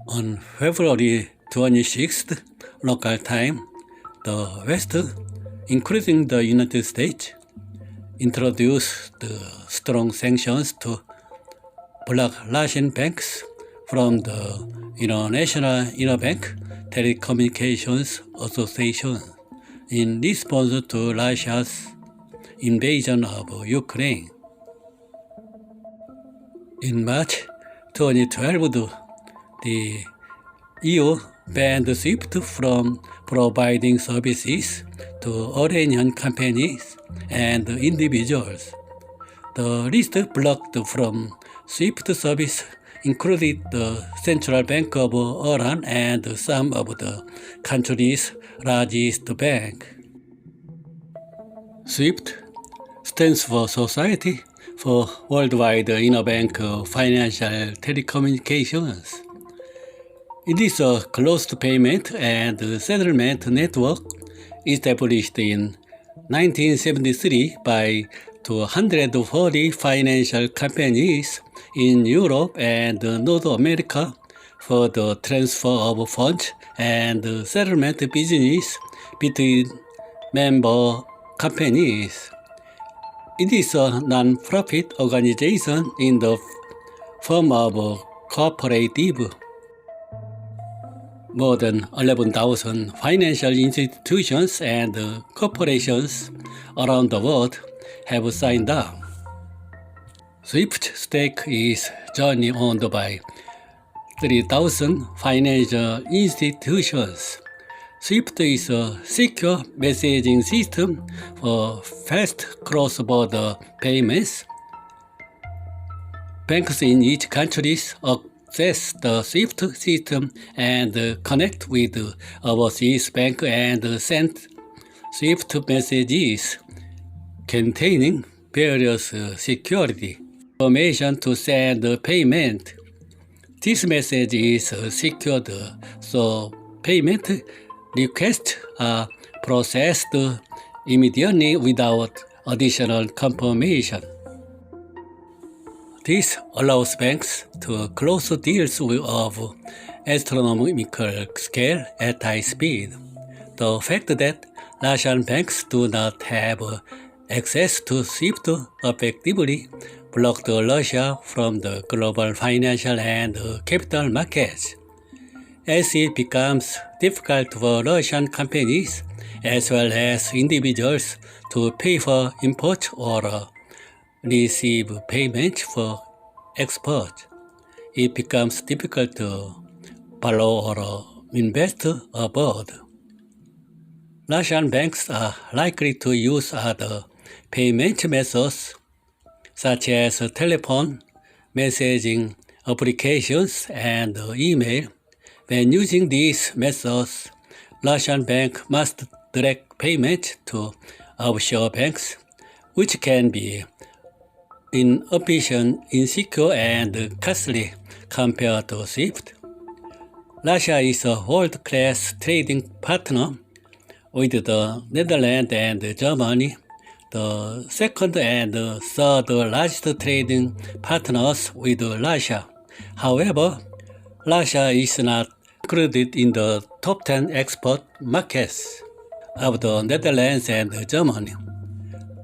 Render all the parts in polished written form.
On February 26th, local time, the West, including the United States, introduced strong sanctions to block Russian banks from the International Interbank Telecommunications Association in response to Russia's invasion of Ukraine. In March 2012, the EU banned SWIFT from providing services to Iranian companies and individuals. The list blocked from SWIFT service included the Central Bank of Iran and some of the country's largest bank. SWIFT stands for Society for Worldwide Interbank Financial Telecommunications. It is a closed payment and settlement network established in 1973 by 240 financial companies in Europe and North America for the transfer of funds and settlement business between member companies. It is a non-profit organization in the form of a cooperative. More than 11,000 financial institutions and corporations around the world have signed up. SWIFT stake is jointly owned by 3,000 financial institutions. SWIFT is a secure messaging system for fast cross-border payments. Banks in each country access the SWIFT system and connect with overseas bank and send SWIFT messages containing various security information to send payment. This message is secured, so payment requests are processed immediately without additional confirmation. This allows banks to close deals of astronomical scale at high speed. The fact that Russian banks do not have access to SWIFT effectively blocked Russia from the global financial and capital markets. As it becomes difficult for Russian companies as well as individuals to pay for import or receive payment for export, it becomes difficult to borrow or invest abroad. Russian banks are likely to use other payment methods such as telephone, messaging applications, and email. When using these methods, Russian banks must direct payment to offshore banks, which can be inefficient, insecure, and costly compared to SWIFT. Russia is a world-class trading partner with the Netherlands and Germany, the second and third largest trading partners with Russia. However, Russia is not included in the top 10 export markets of the Netherlands and Germany.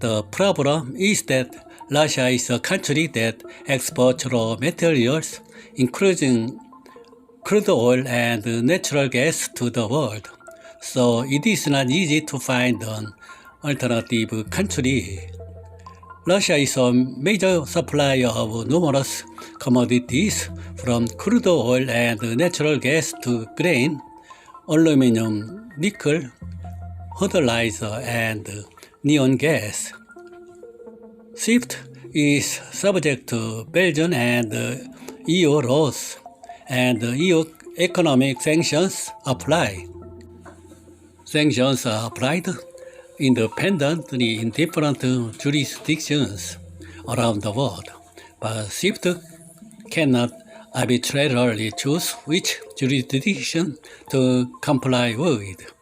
The problem is that Russia is a country that exports raw materials, including crude oil and natural gas, to the world, so it is not easy to find an alternative country. Russia is a major supplier of numerous commodities, from crude oil and natural gas to grain, aluminum, nickel, fertilizer, and neon gas. SWIFT is subject to Belgian and EU laws, and EU economic sanctions apply. Sanctions are applied independently in different jurisdictions around the world, but SWIFT cannot arbitrarily choose which jurisdiction to comply with.